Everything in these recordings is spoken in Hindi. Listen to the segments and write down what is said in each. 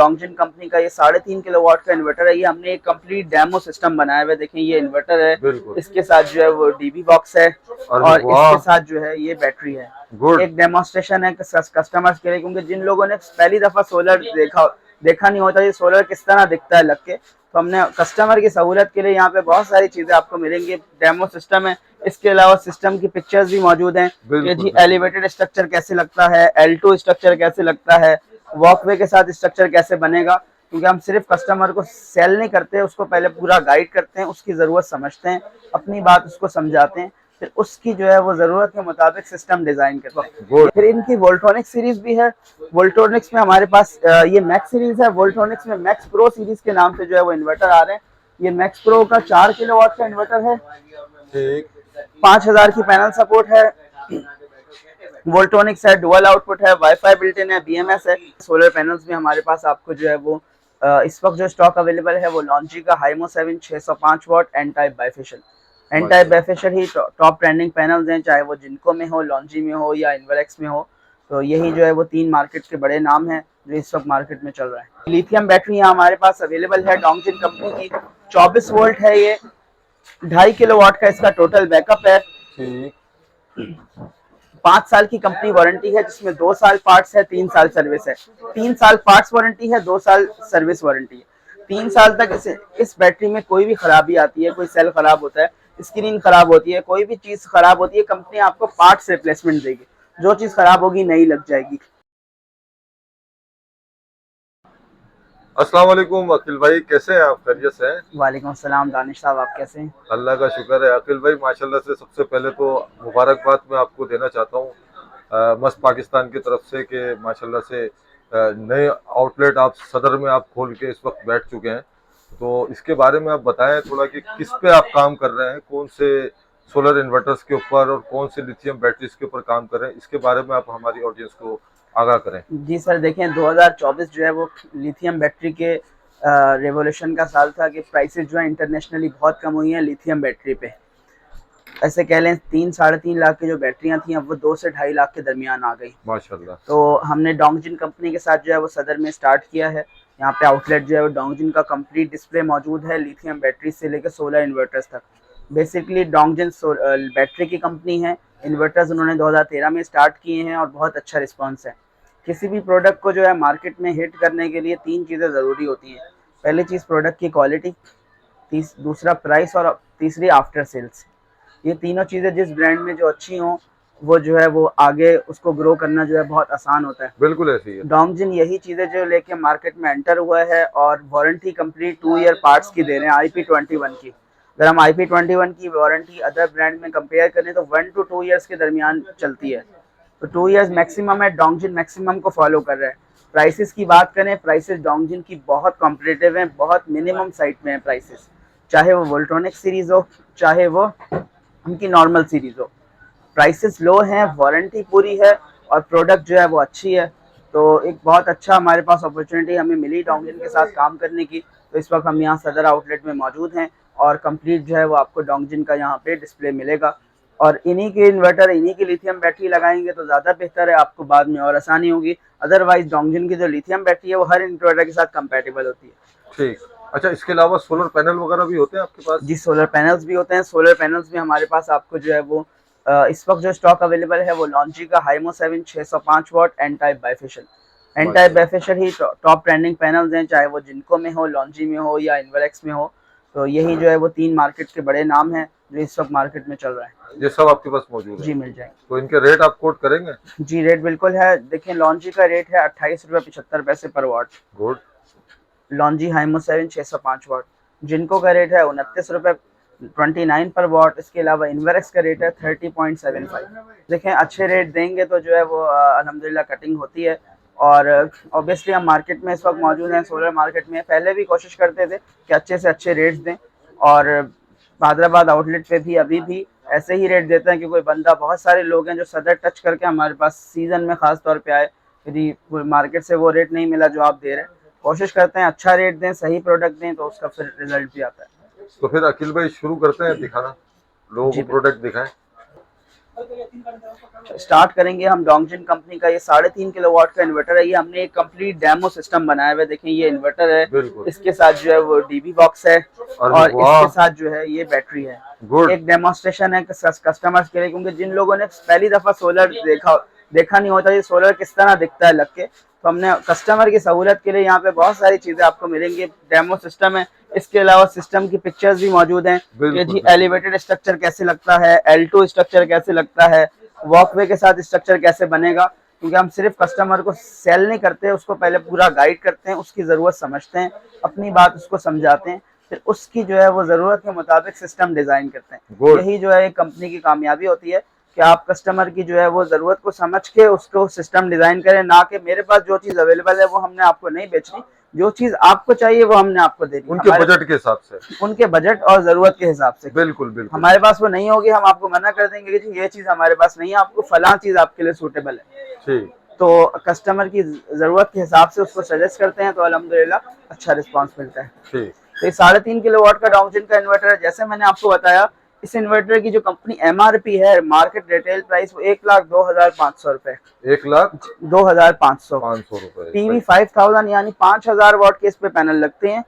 डोंगजिन कंपनी का ये 3.5 किलोवाट का इन्वर्टर है। ये हमने एक कंप्लीट डेमो सिस्टम बनाया हुआ है। देखें ये इन्वर्टर है, इसके साथ जो है वो डीबी बॉक्स है और इसके साथ जो है ये बैटरी है। एक डेमोन्स्ट्रेशन है कस्टमर्स के लिए, क्योंकि जिन लोगों ने पहली दफा सोलर देखा नहीं होता ये सोलर किस तरह दिखता है लग के, तो हमने कस्टमर की सहूलत के लिए यहाँ पे बहुत सारी चीजें आपको मिलेंगी। डेमो सिस्टम है, इसके अलावा सिस्टम की पिक्चर्स भी मौजूद हैं कि जी एलिवेटेड स्ट्रक्चर कैसे लगता है, L2 स्ट्रक्चर कैसे लगता है, वॉकवे के साथ स्ट्रक्चर कैसे बनेगा। क्योंकि हम सिर्फ कस्टमर को सेल नहीं करते, उसको पहले पूरा गाइड करते हैं, उसकी ज़रूरत समझते हैं, अपनी बात उसको समझाते हैं, फिर उसकी जो है वो ज़रूरत के मुताबिक सिस्टम डिज़ाइन करते हैं। फिर इनकी वोल्ट्रॉनिक्स सीरीज़ भी है। वोल्ट्रॉनिक्स में हमारे पास ये मैक्स सीरीज़ है। वोल्ट्रॉनिक्स में मैक्स प्रो सीरीज़ के नाम से जो है वो इन्वर्टर आ रहे हैं। ये मैक्स प्रो का 4 किलोवाट का इन्वर्टर है, 5000 की पैनल सपोर्ट है, वोल्ट्रॉनिक्स है, डुअल आउटपुट है, वाईफाई बिल्ट इन है, BMS है। सोलर पैनल्स में हमारे पास आपको जो है वो इस वक्त जो स्टॉक अवेलेबल है वो लॉन्ची का HiMO 7 605 watt N type bifacial. N type bifacial ही टॉप ट्रेंडिंग पैनल्स हैं, चाहे वो जिनको में हो, लॉन्ची में हो या इन्वरएक्स में हो। तो यही जो है वो 3 मार्केट के बड़े नाम हैं जो इस वक्त मार्केट में चल रहा है। लिथियम बैटरी यहाँ हमारे पास अवेलेबल है डोंगजिन कंपनी की, 24 वोल्ट है ये, 2.5 किलोवाट का इसका टोटल बैकअप है। 5 साल की कंपनी वारंटी है, जिसमें 2 साल पार्ट्स है, 3 साल सर्विस है। 3 साल पार्ट्स वारंटी है, 2 साल सर्विस वारंटी है। 3 साल तक इस बैटरी में कोई भी खराबी आती है, कोई सेल खराब होता है, स्क्रीन खराब होती है, कोई भी चीज खराब होती है, कंपनी आपको पार्ट्स रिप्लेसमेंट देगी। जो चीज खराब होगी नई लग जाएगी। अस्सलाम वालेकुम अकील भाई, कैसे हैं आप? खैरियत से हैं? वालेकुम सलाम दानिश साहब, आप कैसे हैं? अल्लाह का शुक्र है। अकील भाई माशाल्लाह से सबसे पहले तो मुबारकबाद मैं आपको देना चाहता हूँ मस्त पाकिस्तान की तरफ से कि माशाल्लाह से नए आउटलेट आप सदर में आप खोल के इस वक्त बैठ चुके हैं। तो इसके बारे में आप बताएं थोड़ा कि किस पे आप काम कर रहे हैं, कौन से सोलर इन्वर्टर्स के ऊपर और कौन से लिथियम बैटरीज के ऊपर काम कर रहे हैं, इसके बारे में आप हमारी ऑडियंस को आगाह करें। जी सर, देखें 2024 जो है वो लिथियम बैटरी के रेवोल्यूशन का साल था कि प्राइसेस जो है इंटरनेशनली बहुत कम हुई हैं लिथियम बैटरी पे। ऐसे कह लें 3-3.5 लाख की जो बैटरियां थी अब वो 2 से 2.5 लाख के दरमियान आ गई माशाल्लाह। तो हमने डोंगजिन कंपनी के साथ जो है वो सदर में स्टार्ट किया है। यहाँ पे आउटलेट जो है वो डोंगजिन का कंप्लीट डिस्प्ले मौजूद है, लिथियम बैटरी से लेकर सोलर इन्वर्टर्स तक। बेसिकली डोंगजिन बैटरी की कंपनी है। इन्वर्टर्स उन्होंने 2013 में स्टार्ट किए हैं और बहुत अच्छा रिस्पॉन्स है। किसी भी प्रोडक्ट को जो है मार्केट में हिट करने के लिए 3 चीज़ें ज़रूरी होती हैं। पहली चीज़ प्रोडक्ट की क्वालिटी, दूसरा प्राइस और तीसरी आफ्टर सेल्स। ये तीनों चीज़ें जिस ब्रांड में जो अच्छी हों वो जो है वो आगे उसको ग्रो करना जो है बहुत आसान होता है। बिल्कुल ऐसी है। डोंगजिन यही चीज़ें जो लेके मार्केट में एंटर हुआ है और वारंटी कंप्लीट 2 ईयर पार्ट्स की दे रहे हैं IP21 की। अगर हम IP21 की वारंटी अदर ब्रांड में कंपेयर करें तो 1 to 2 ईयर्स के दरमियान चलती है। तो 2 ईयर्स मैक्सिमम है, डोंगजिन मैक्सिमम को फॉलो कर रहा है। प्राइसेस की बात करें, प्राइसेस डोंगजिन की बहुत कॉम्पिटिटिव हैं, बहुत मिनिमम साइड में है प्राइसेस, चाहे वो वोल्ट्रॉनिक सीरीज़ हो चाहे वो उनकी नॉर्मल सीरीज़ हो। प्राइसेस लो हैं, वारंटी पूरी है और प्रोडक्ट जो है वो अच्छी है। तो एक बहुत अच्छा हमारे पास अपॉर्चुनिटी हमें मिली डोंगजिन के साथ काम करने की। तो इस वक्त हम यहाँ सदर आउटलेट में मौजूद हैं और कंप्लीट जो है वो आपको डोंगजिन का यहाँ पे डिस्प्ले मिलेगा। और इन्हीं के इन्वर्टर, इन्हीं की लिथियम बैटरी लगाएंगे तो ज़्यादा बेहतर है, आपको बाद में और आसानी होगी। अदरवाइज डोंगजिन की जो लिथियम बैटरी है वो हर इन्वर्टर के साथ कंपैटिबल होती है। ठीक। अच्छा, इसके अलावा सोलर पैनल वगैरह भी होते हैं आपके पास? जी, सोलर पैनल्स भी होते हैं। सोलर पैनल्स में हमारे पास आपको जो है वो इस वक्त जो स्टॉक अवेलेबल है वो लॉन्ची का HiMO 7 605 watt N type bifacial. N type bifacial ही टॉप ट्रेंडिंग पैनल्स हैं, चाहे वो जिनको में हो, लॉन्ची में हो या इन्वरएक्स में हो। तो यही जो है वो 3 मार्केट के बड़े नाम हैं जो इस वक्त मार्केट में चल रहा है। ये सब आपके पास मौजूद है? जी, मिल जाएंगे। तो इनके रेट आप कोट करेंगे? जी, रेट बिल्कुल है। देखिए लॉन्ची का रेट है 28.75 रुपये पर वाट। गुड। लॉन्जी हाइमो 7 605 वाट। जिनको का रेट है 29.29 पर वाट। इसके अलावा इन्वरएक्स का रेट है 30.75। देखें अच्छे रेट देंगे तो जो है वो अल्हम्दुलिल्लाह कटिंग होती है। और ऑब्वियसली हम मार्केट में इस वक्त मौजूद हैं, सोलर मार्केट में। पहले भी कोशिश करते थे कि अच्छे से अच्छे रेट्स दें और हैदराबाद आउटलेट पे भी अभी भी ऐसे ही रेट देते हैं कि कोई बंदा, बहुत सारे लोग हैं जो सदर टच करके हमारे पास सीज़न में ख़ास तौर पे आए, यदि मार्केट से वो रेट नहीं मिला जो आप दे रहे हैं। कोशिश करते हैं अच्छा रेट दें, सही प्रोडक्ट दें तो उसका फिर रिजल्ट भी आता है। तो फिर अकील भाई शुरू करते हैं दिखाना, लोगों को प्रोडक्ट दिखाएं। स्टार्ट करेंगे हम डोंगजिन कंपनी का। ये 3.5 किलोवाट का इन्वर्टर है। ये हमने एक कंप्लीट डेमो सिस्टम बनाया हुआ है। देखें ये इन्वर्टर है, इसके साथ जो है वो डीबी बॉक्स है और इसके साथ जो है ये बैटरी है। एक डेमोन्स्ट्रेशन है कस्टमर्स के लिए, क्योंकि जिन लोगों ने पहली दफा सोलर देखा नहीं होता ये सोलर किस तरह दिखता है लग के, तो हमने कस्टमर की सहूलत के लिए यहाँ पे बहुत सारी चीजें आपको मिलेंगी। डेमो सिस्टम है, इसके अलावा सिस्टम की पिक्चर्स भी मौजूद हैं कि जी एलिवेटेड स्ट्रक्चर कैसे लगता है, L2 स्ट्रक्चर कैसे लगता है, वॉकवे के साथ स्ट्रक्चर कैसे बनेगा। क्योंकि हम सिर्फ कस्टमर को सेल नहीं करते, उसको पहले पूरा गाइड करते हैं, उसकी ज़रूरत समझते हैं, अपनी बात उसको समझाते हैं, फिर उसकी जो है वो ज़रूरत के मुताबिक सिस्टम डिज़ाइन करते हैं। यही जो है कंपनी की कामयाबी होती है कि आप कस्टमर की जो है वो ज़रूरत को समझ के उसको सिस्टम डिज़ाइन करें, ना कि मेरे पास जो चीज़ अवेलेबल है वो हमने आपको नहीं बेचनी, जो चीज आपको चाहिए वो हमने आपको दे दी उनके बजट के हिसाब से, उनके बजट और जरूरत के हिसाब से। बिल्कुल बिल्कुल। हमारे पास वो नहीं होगी, हम आपको मना कर देंगे कि जी ये चीज हमारे पास नहीं है, आपको फलां चीज आपके लिए सूटेबल है। ठीक। तो कस्टमर की जरूरत के हिसाब से उसको सजेस्ट करते हैं, तो अल्हम्दुलिल्लाह अच्छा रिस्पांस मिलता है। ठीक। तो ये 3.5 किलोवाट का डोंगजिन का इन्वर्टर है। जैसे मैंने आपको बताया, इस इन्वर्टर की जो कंपनी MRP है, मार्केट रिटेल प्राइस, वो 1,02,500 रुपए। 1,02,500 रुपए। PV 5000 यानी 5000 वाट के इस पे पैनल लगते हैं।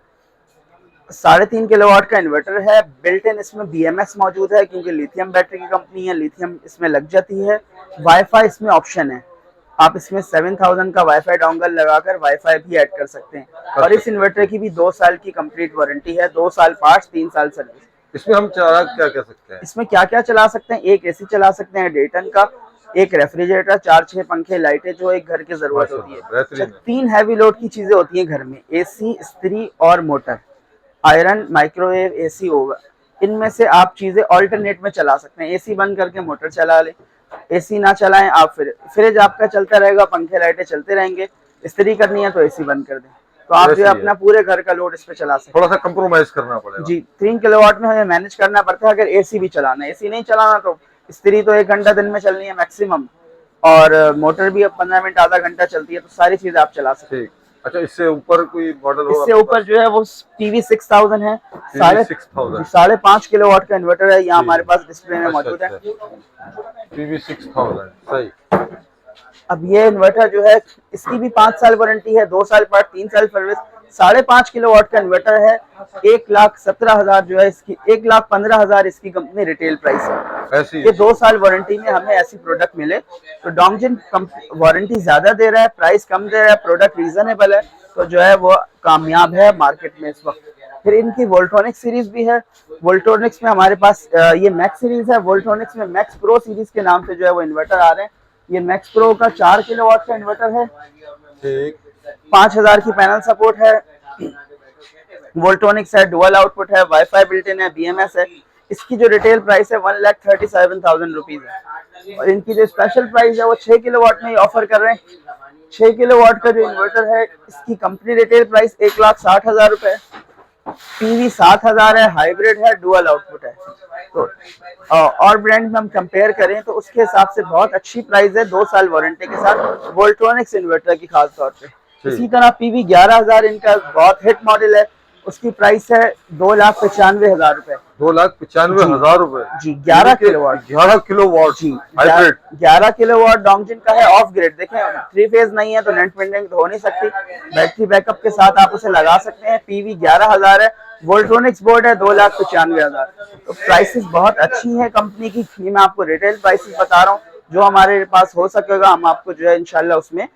3.5 किलोवाट का इन्वर्टर है। बिल्ट इन इसमें BMS मौजूद है, क्योंकि लिथियम बैटरी की कंपनी है, लिथियम इसमें लग जाती है। वाईफाई इसमें ऑप्शन है, आप इसमें 7000 का वाईफाई डोंगल लगाकर वाईफाई भी ऐड कर सकते हैं। और इस इन्वर्टर की भी 2 साल की कंप्लीट वारंटी है, 2 साल पार्ट्स, 3 साल सर्विस। इसमें हम क्या क्या सकते हैं? इसमें क्या क्या चला सकते हैं? एक AC चला सकते हैं 1.5 टन का, एक रेफ्रिजरेटर, 4-6 पंखे, लाइटें, जो एक घर की जरूरत होती है। 3 हैवी लोड की चीजें होती हैं घर में, AC, इस्त्री और motor, iron, microwave, AC, oven. इनमें से आप चीजें ऑल्टरनेट में चला सकते हैं। AC बंद करके मोटर चला लें, AC ना चलाएं आप, फिर फ्रिज आपका चलता रहेगा, पंखे लाइटें चलते रहेंगे। इस्त्री करनी है तो AC बंद कर दें, तो आप जो है अपना पूरे घर का लोड इस पे चला सकते हैं। थोड़ा सा कंप्रोमाइज करना पड़ेगा जी। 3 किलोवाट में हमें मैनेज करना पड़ता है। अगर AC भी चलाना है, AC नहीं चलाना तो इस्त्री तो 1 घंटा दिन में चलनी है मैक्सिमम, और मोटर भी अब 15 मिनट आधा घंटा चलती है, तो सारी चीजें आप चला सकते हैं। अच्छा, इससे ऊपर कोई मॉडल हो? इससे ऊपर जो है वो PV 6000 है, 5.5 किलोवाट का इन्वर्टर है। यहाँ हमारे पास डिस्प्ले में मौजूद है। PV 6000, सही। अब ये इन्वर्टर जो है, इसकी भी 5 साल वारंटी है, 2 साल पार्ट, 3 साल सर्विस। 5.5 किलोवाट का इन्वर्टर है। 1,17,000 जो है इसकी, 1,15,000 इसकी कंपनी रिटेल प्राइस है। ऐसी ये 2 साल वारंटी में हमें ऐसी प्रोडक्ट मिले, तो डोंगजिन वारंटी ज्यादा दे रहा है, प्राइस कम दे रहा है, प्रोडक्ट रीजनेबल है, तो जो है वो कामयाब है मार्केट में इस वक्त। फिर इनकी वोल्ट्रॉनिक्स सीरीज भी है। वोल्ट्रॉनिक्स में हमारे पास ये मैक्स सीरीज है। वोल्ट्रॉनिक्स में मैक्स प्रो सीरीज के नाम से जो है वो इन्वर्टर आ रहे हैं। ये मैक्स प्रो का 4 किलोवाट का इन्वर्टर है। ठीक। 5000 की पैनल सपोर्ट है, वोल्ट्रॉनिक्स है, डुअल आउटपुट है, वाईफाई बिल्ट इन है, BMS है। इसकी जो रिटेल प्राइस है 1,37,000 रुपीज है, और इनकी जो स्पेशल प्राइस है वो 6 किलोवाट में ऑफर कर रहे हैं। 6 किलोवाट का जो इन्वर्टर है, इसकी कंपनी रिटेल प्राइस 1,60,000 रुपए। PV 7000 है, हाइब्रिड है, डुअल आउटपुट है। तो और ब्रांड में हम कंपेयर करें तो उसके हिसाब से बहुत अच्छी प्राइस है, 2 साल वारंटी के साथ वोल्ट्रॉनिक्स इन्वर्टर की खास तौर पे। इसी तरह PV 11,000 इनका बहुत हिट मॉडल है, उसकी प्राइस है 2,95,000 रुपए। 2,95,000 रुपए जी। 11 किलोवाट। 11 किलोवाट जी, हाइब्रिड। 11 किलोवाट डोंगजिन का है, ऑफ ग्रिड। देखें 3 फेज नहीं है तो नेट पेंडिंग तो हो नहीं सकती, बैटरी बैकअप के साथ आप उसे लगा सकते हैं। PV 11,000 है, वोल्ट्रॉनिक्स बोर्ड है 2,95,000। तो प्राइसेस बहुत अच्छी है कंपनी की। ये मैं आपको रिटेल प्राइसेस बता रहा हूँ, जो हमारे पास हो सकेगा हम आपको जो है इंशाल्लाह उसमें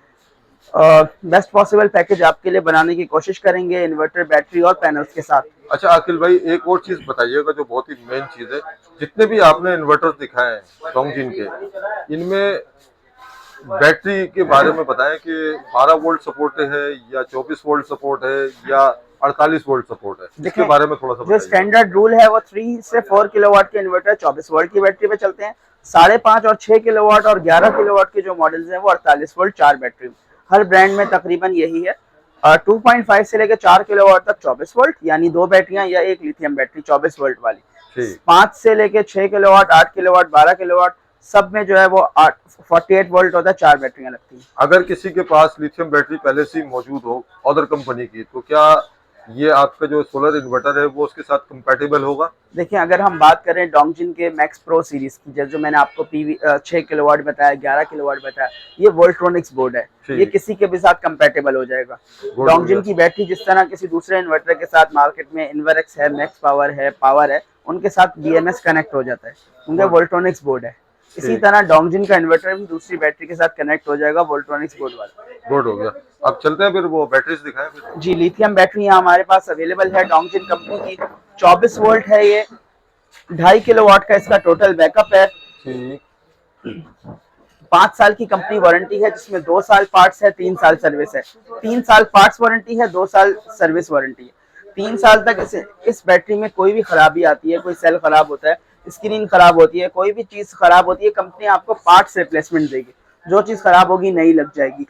बेस्ट पॉसिबल पैकेज आपके लिए बनाने की कोशिश करेंगे, इन्वर्टर, बैटरी और पैनल्स के साथ। अच्छा आकिल भाई, एक और चीज बताइएगा जो बहुत ही मेन चीज है, जितने भी आपने इन्वर्टर दिखाए हैं डोंगजिन के, इनमें बैटरी के बारे में बताएं कि 12 वोल्ट सपोर्ट है या 24 वोल्ट सपोर्ट है या 48 वोल्ट सपोर्ट है, इसके बारे में थोड़ा सा जो स्टैंडर्ड रूल है वो 3 से 4 किलोवाट के इन्वर्टर 24 वोल्ट की बैटरी पे चलते हैं। 5.5 और 6 किलोवाट और 11 किलोवाट के जो मॉडल्स हैं वो 48 वोल्ट 4 बैटरी। हर ब्रांड में तकरीबन यही है। 2.5 से लेकर 4 किलोवाट तक 24 वोल्ट, यानी 2 बैटरियां या एक लिथियम बैटरी 24 वोल्ट वाली। 5 से लेकर 6 किलोवाट, 8 किलोवाट, 12 किलोवाट, सब में जो है वो 48 वोल्ट होता है, 4 बैटरियां लगती हैं। अगर किसी के पास लिथियम बैटरी पहले से मौजूद हो अदर कंपनी की, तो क्या ये आपका जो सोलर इन्वर्टर है वो उसके साथ कंपैटिबल होगा? देखिए, अगर हम बात करें डोंगजिन के मैक्स प्रो सीरीज की, जैसे जो मैंने आपको पीवी 6 किलोवाट बताया, 11 किलोवाट बताया, ये वोल्ट्रॉनिक्स बोर्ड है, ये किसी के भी साथ कंपैटिबल हो जाएगा। डोंगजिन की बैटरी जिस तरह किसी दूसरे इन्वर्टर के साथ मार्केट में इन्वरक्स है, मैक्स पावर है, उनके साथ BMS कनेक्ट हो जाता है, उनका वोल्ट्रॉनिक्स बोर्ड है। इसी तरह डोंगजिन का इन्वर्टर भी दूसरी बैटरी के साथ कनेक्ट हो जाएगा, वोल्ट्रॉनिक्स बोर्ड वाला। बोर्ड हो गया। अब चलते हैं फिर वो बैटरीज दिखाएं फिर। जी, लिथियम बैटरी यहाँ हमारे पास अवेलेबल है डोंगजिन कंपनी की। 24 वोल्ट है ये, 2.5 किलोवाट का इसका टोटल बैकअप है। 5 साल की कंपनी वारंटी है, जिसमें 2 साल पार्ट्स है, 3 साल सर्विस है। 3 साल पार्ट्स वारंटी है, 2 साल सर्विस वारंटी है। 3 साल तक इस बैटरी में कोई भी खराबी आती है, कोई सेल खराब होता है, स्क्रीन खराब होती है, कोई भी चीज खराब होती है, कंपनी आपको पार्ट्स रिप्लेसमेंट देगी। जो चीज खराब होगी नई लग जाएगी।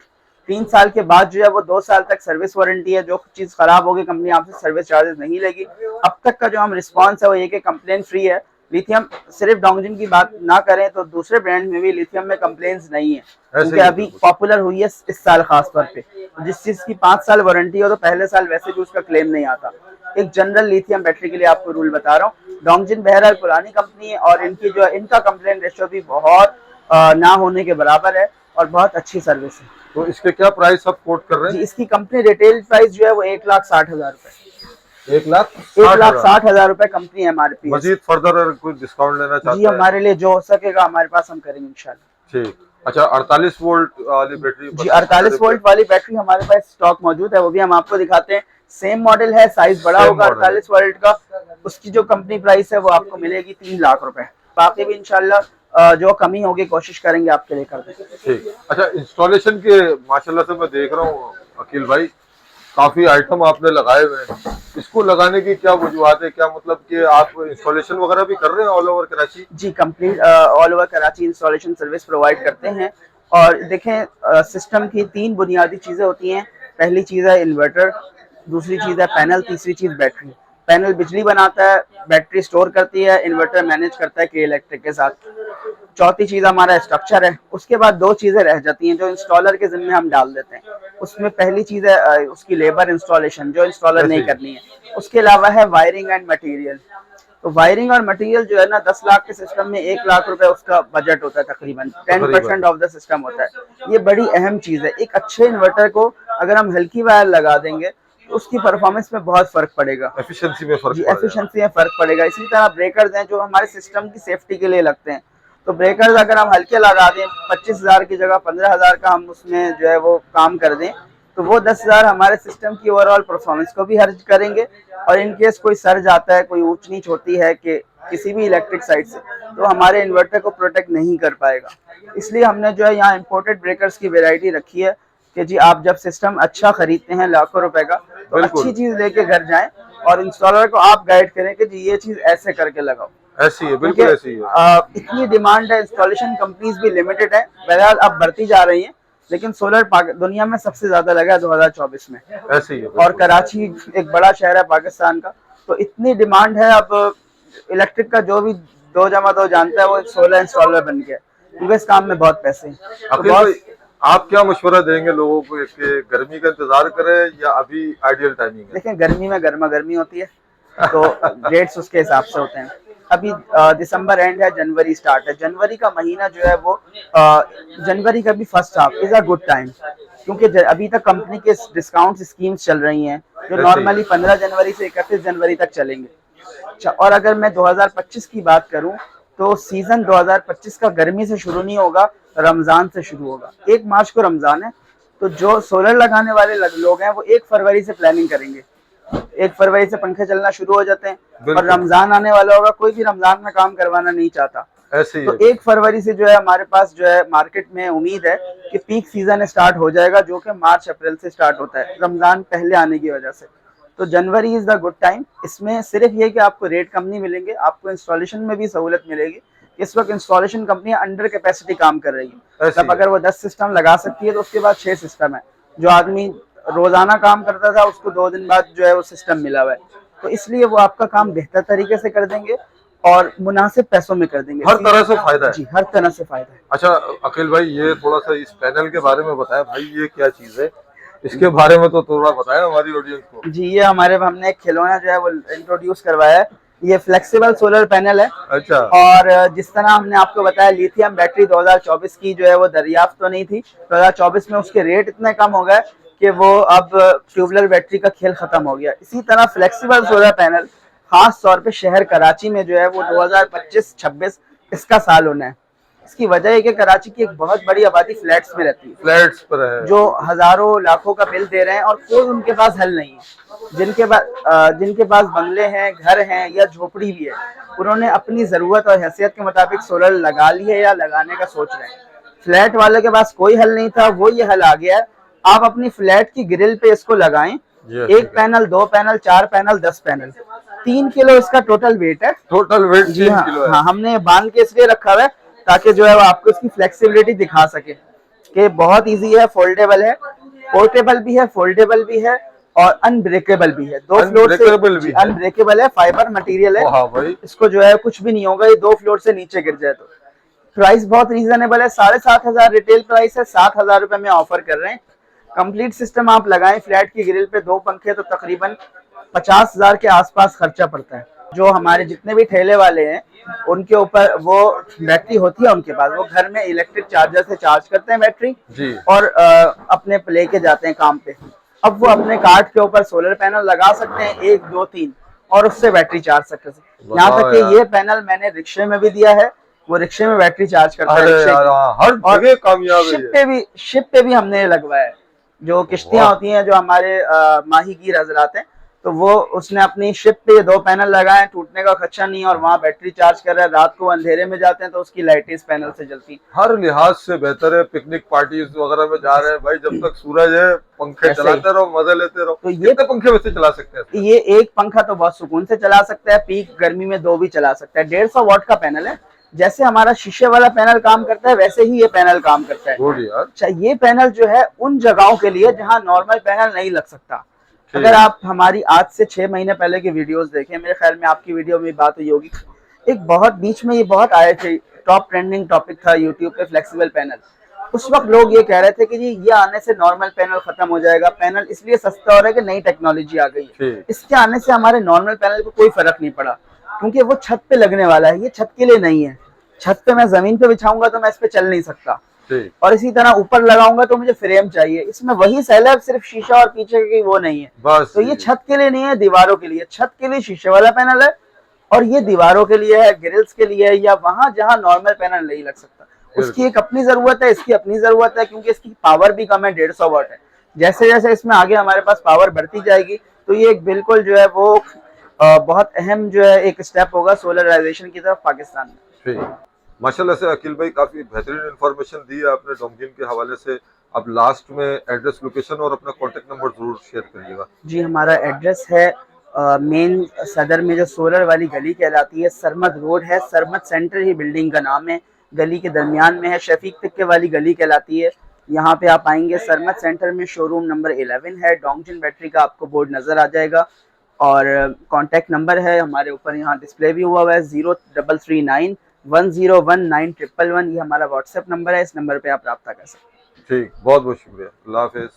3 साल के बाद जो है वो 2 साल तक सर्विस वारंटी है। जो चीज खराब होगी कंपनी आपसे सर्विस चार्जेस नहीं लेगी। अब तक का जो हम रिस्पांस है वो ये कि कंप्लेन फ्री है। लिथियम सिर्फ डोंगजिन की बात ना करें तो दूसरे ब्रांड में भी लिथियम में कंप्लेन्स नहीं है, क्योंकि अभी पॉपुलर हुई है इस साल खास तौर पे। जिस चीज की 5 साल वारंटी हो तो पहले साल वैसे भी उसका क्लेम नहीं आता। एक जनरल लिथियम बैटरी के लिए आपको रूल बता रहा हूँ। डोंगजिन बहरहाल पुरानी कंपनी है और इनका कंप्लेन रेशियो भी बहुत ना होने के बराबर है और बहुत अच्छी सर्विस है। तो इसके क्या प्राइस आप कोट कर रहे हैं? इसकी कंपनी रिटेल प्राइस जो है वो 1,60,000 रुपए। 1,60,000 रुपए कंपनी MRP। मजीद फर्दर अगर कोई डिस्काउंट लेना चाहते जी, हमारे लिए जो हो सकेगा हमारे पास हम करेंगे इंशाल्लाह। ठीक। अच्छा, 48 वोल्ट वाली बैटरी? जी, 48 वोल्ट वाली बैटरी हमारे पास स्टॉक मौजूद है, वो भी हम आपको दिखाते हैं। सेम मॉडल है, साइज बड़ा होगा 48 वोल्ट का। उसकी जो कंपनी प्राइस है वो आपको मिलेगी 3 लाख रुपए। बाकी भी इंशाल्लाह जो कमी होगी कोशिश करेंगे आपके लिए कर देंगे। ठीक। अच्छा, इंस्टॉलेशन के माशाल्लाह से मैं देख रहा हूँ अकील भाई, काफी आइटम आपने लगाए हुए हैं। इसको लगाने की क्या वजूहत है? क्या मतलब कि आप इंस्टॉलेशन वगैरह भी कर रहे हैं ऑल ओवर कराची? जी, complete all over Karachi installation service provide करते हैं। और देखें, सिस्टम की 3 बुनियादी चीजें होती हैं। पहली चीज है इन्वर्टर, दूसरी चीज है पैनल, तीसरी चीज बैटरी। पैनल बिजली बनाता है, बैटरी स्टोर करती है, इन्वर्टर मैनेज करता है के इलेक्ट्रिक के साथ। चौथी चीज हमारा स्ट्रक्चर है। उसके बाद 2 चीजें रह जाती हैं जो इंस्टॉलर के जिम्मे हम डाल देते हैं। उसमें पहली चीज है उसकी लेबर इंस्टॉलेशन, जो इंस्टॉलर नहीं करनी है। उसके अलावा है वायरिंग एंड मटेरियल। तो वायरिंग और मटेरियल जो है ना, 10 लाख के सिस्टम में 1 लाख रुपए उसका बजट होता है, तकरीबन 10% ऑफ द सिस्टम होता है। ये बड़ी अहम चीज है। एक अच्छे इन्वर्टर को अगर हम हल्की वायर लगा देंगे तो उसकी परफॉर्मेंस में बहुत फर्क पड़ेगा, एफिशिएंसी में फर्क पड़ेगा। एफिशिएंसी में फर्क पड़ेगा। इसी तरह ब्रेकर्स हैं जो हमारे सिस्टम की सेफ्टी के लिए लगते हैं। तो ब्रेकर्स अगर हम हल्के लगा दें, 25,000 की जगह 15,000 का हम उसमें जो है वो काम कर दें, तो वो 10,000 हमारे सिस्टम की ओवरऑल परफॉर्मेंस को भी हर्ज करेंगे। और इनकेस कोई सर्ज आता है, कोई ऊंच नीच होती है कि किसी भी इलेक्ट्रिक साइड से, तो हमारे इन्वर्टर को प्रोटेक्ट नहीं कर पाएगा। इसलिए हमने जो है यहाँ इम्पोर्टेड ब्रेकर्स की वेराइटी रखी है कि जी आप जब सिस्टम अच्छा खरीदते हैं लाखों रुपए का, तो अच्छी चीज लेके घर जाएं और इंस्टॉलर को आप गाइड करें कि जी ये चीज ऐसे करके लगाओ। ऐसी है, बिल्कुल ऐसी है। इतनी डिमांड है, इंस्टॉलेशन कंपनीज भी लिमिटेड है, बहरहाल अब बढ़ती जा रही हैं, लेकिन सोलर दुनिया में सबसे ज्यादा लगा है 2024 में। ऐसे ही है। और कराची एक बड़ा शहर है पाकिस्तान का, तो इतनी डिमांड है। अब इलेक्ट्रिक का जो भी 2 जमा 2 जानता है वो सोलर इंस्टॉलर बन गया, क्योंकि इस काम में बहुत पैसे हैं। आप क्या मशवरा देंगे लोगों को कि गर्मी का इंतजार करें या अभी आइडियल टाइमिंग है? देखें, गर्मी में गर्मा गर्मी होती है, तो रेट्स उसके हिसाब से होते हैं। अभी दिसंबर एंड है, जनवरी स्टार्ट है। जनवरी का महीना जो है वो जनवरी का भी first half is a good time, क्योंकि अभी तक कंपनी के डिस्काउंट स्कीम्स चल रही हैं जो नॉर्मली 15 जनवरी से 31 जनवरी तक चलेंगे। अच्छा, और अगर मैं 2025 की बात करूं तो सीजन 2025 का गर्मी से शुरू नहीं होगा, रमजान से शुरू होगा। 1 मार्च को रमजान है, तो जो सोलर लगाने वाले लोग हैं वो 1 फरवरी से प्लानिंग करेंगे। 1 फरवरी से पंखे चलना शुरू हो जाते हैं और रमजान आने वाला होगा, कोई भी रमजान में काम करवाना नहीं चाहता। ऐसे ही तो 1 फरवरी से जो है हमारे पास जो है मार्केट में उम्मीद है कि पीक सीजन स्टार्ट हो जाएगा, जो कि मार्च अप्रैल से स्टार्ट होता है, रमजान पहले आने की वजह से। तो जनवरी इज द गुड टाइम। इसमें सिर्फ ये कि आपको रेट कम नहीं मिलेंगे, आपको इंस्टॉलेशन में भी सहूलत मिलेगी। इस वक्त इंस्टॉलेशन कंपनियां अंडर कैपेसिटी काम कर रही है। तब अगर वो 10 सिस्टम लगा सकती है तो उसके बाद 6 सिस्टम है। जो आदमी रोजाना काम करता था उसको 2 दिन बाद जो है वो सिस्टम मिला हुआ है। तो इसलिए वो आपका काम बेहतर तरीके से कर देंगे और मुनासिब पैसों में कर देंगे। हर तरह से फायदा है। जी, हर तरह से फायदा है। अच्छा अकील भाई, ये थोड़ा सा इस पैनल के बारे में बताएं भाई, ये क्या चीज है? इसके बारे में तो थोड़ा बताएं हमारी ऑडियंस को। जी, ये हमने एक खिलौना जो है वो इंट्रोड्यूस करवाया है। ये फ्लेक्सिबल सोलर पैनल है। अच्छा। और जिस तरह हमने आपको बताया लिथियम बैटरी 2024 की जो है वो दरियाफ्त तो नहीं थी, 2024 में उसके रेट इतने कम हो गए कि वो अब ट्यूबुलर बैटरी का खेल खत्म हो गया। इसी तरह फ्लेक्सिबल सोलर पैनल खास तौर पे शहर कराची में जो है वो 2025-26 इसका साल होना है। इसकी वजह है कि कराची की एक बहुत बड़ी आबादी फ्लैट्स में रहती है, फ्लैट्स पर है, जो हजारों लाखों का बिल दे रहे हैं और कोई उनके पास हल नहीं है। जिनके पास बंगले हैं, घर हैं या झोपड़ी भी है, उन्होंने अपनी जरूरत और हैसियत के मुताबिक सोलर लगा ली है या लगाने का सोच रहे हैं। फ्लैट वाले के पास कोई हल नहीं था, वो ये हल आ गया है। आप अपनी फ्लैट की ग्रिल पे इसको लगाएं, 1 panel, 2 panel, 4 panel, 10 panel, 3 kilo इसका टोटल वेट है। टोटल वेट 3 किलो है। हाँ, हमने बांध के इसलिए रखा हुआ है ताकि जो है वो आपको इसकी फ्लेक्सिबिलिटी दिखा सके कि बहुत इजी है, फोल्डेबल है, पोर्टेबल भी है, फोल्डेबल भी है और अनब्रेकेबल भी है। 2 फ्लोर से अनब्रेकेबल है, फाइबर मटेरियल है। हाँ भाई, इसको जो है कुछ भी नहीं होगा, ये 2 फ्लोर से नीचे गिर जाए तो। प्राइस बहुत रीजनेबल है, 7,500 रिटेल प्राइस है, 7,000 रुपए में ऑफर कर रहे हैं। कंप्लीट सिस्टम आप लगाएं, फ्लैट की ग्रिल पे 2 पंखे तो तकरीबन 50,000 के आसपास खर्चा पड़ता है। जो हमारे जितने भी ठेले वाले हैं उनके ऊपर वो बैटरी होती है उनके पास, वो घर में इलेक्ट्रिक चार्जर से चार्ज करते हैं बैटरी जी। और अपने लेके जाते हैं काम पे। अब वो अपने कार्ड के ऊपर सोलर पैनल लगा सकते हैं 1, 2, 3 और उससे बैटरी चार्ज सकते हैं। यहाँ तक कि ये पैनल मैंने रिक्शे में भी दिया है, वो रिक्शे में बैटरी चार्ज करता है। हर जगह कामयाब है। शिप पे भी हमने लगवाया है। जो किश्तियां होती हैं, जो हमारे माहीगीर हजरात हैं, तो वो उसने अपनी शिप पे 2 पैनल लगाए, टूटने का खदशा नहीं और वहाँ बैटरी चार्ज कर रहा है। रात को अंधेरे में जाते हैं तो उसकी लाइटें इस पैनल से जलती। हर लिहाज से बेहतर है। पिकनिक पार्टीज वगैरह में जा रहे हैं भाई, जब तक सूरज है पंखे चलाते रहो, मजे लेते रहो। तो ये पंखे वैसे चला सकते हैं? ये एक पंखा तो बहुत सुकून से चला सकता है, पीक गर्मी में 2 भी चला सकता है। 150 वाट का पैनल है। जैसे हमारा शीशे वाला पैनल काम करता है वैसे ही ये पैनल काम करता है। अच्छा, ये पैनल जो है उन जगहों के लिए जहाँ नॉर्मल पैनल नहीं लग सकता। अगर आप हमारी आज से 6 महीने पहले की वीडियोस देखें, मेरे ख्याल में आपकी वीडियो में बात हुई होगी, एक बहुत बीच में ये बहुत आए थे, टॉप ट्रेंडिंग टॉपिक था यूट्यूब पे फ्लेक्सिबल पैनल। उस वक्त लोग ये कह रहे थे कि जी ये आने से नॉर्मल पैनल खत्म हो जाएगा, पैनल इसलिए सस्ता हो रहा है कि नई टेक्नोलॉजी आ गई है। इसके आने से हमारे नॉर्मल पैनल को कोई फर्क नहीं पड़ा, क्योंकि वो छत पे लगने वाला है, ये छत के लिए नहीं है। छत पे मैं जमीन पे बिछाऊंगा तो मैं इस पे चल नहीं सकता, और इसी तरह ऊपर लगाऊंगा तो मुझे फ्रेम चाहिए। इसमें वही सेल है, सिर्फ शीशा और पीछे की वो नहीं है। तो ये छत के लिए नहीं है, दीवारों के लिए। छत के लिए शीशे वाला पैनल है और ये दीवारों के लिए है, ग्रिल्स के लिए है, या वहां जहां नॉर्मल पैनल नहीं लग सकता। उसकी एक अपनी जरूरत है, इसकी अपनी जरूरत है, क्योंकि इसकी पावर भी कम है, 150 वाट है। जैसे जैसे इसमें आगे हमारे पास पावर बढ़ती जाएगी तो ये एक बिल्कुल जो है वो बहुत अहम जो है एक स्टेप होगा सोलराइजेशन की तरफ पाकिस्तान में। माशाल्लाह से अकील भाई काफी बेहतरीन इंफॉर्मेशन दी है आपने डोमगिन के हवाले से। अब लास्ट में एड्रेस, लोकेशन और अपना कॉन्टेक्ट नंबर जरूर शेयर करिएगा। जी, हमारा एड्रेस है मेन सदर में जो सोलर वाली गली कहलाती है, सरमद रोड है, सरमद सेंटर ही बिल्डिंग का नाम है, गली के दरमियान में है, शफीक तिक्के वाली गली कहलाती है। यहाँ पे आप आएंगे, सरमद सेंटर में शोरूम नंबर 11 है, डोंगजिन बैटरी का आपको बोर्ड नजर आ जाएगा। और कॉन्टेक्ट नंबर है हमारे ऊपर यहाँ डिस्प्ले भी हुआ है, 0339 1019 111। ये हमारा व्हाट्सएप नंबर है, इस नंबर पे आप रब्ता कर सकते हैं। ठीक, बहुत बहुत शुक्रिया। अल्लाह हाफिज।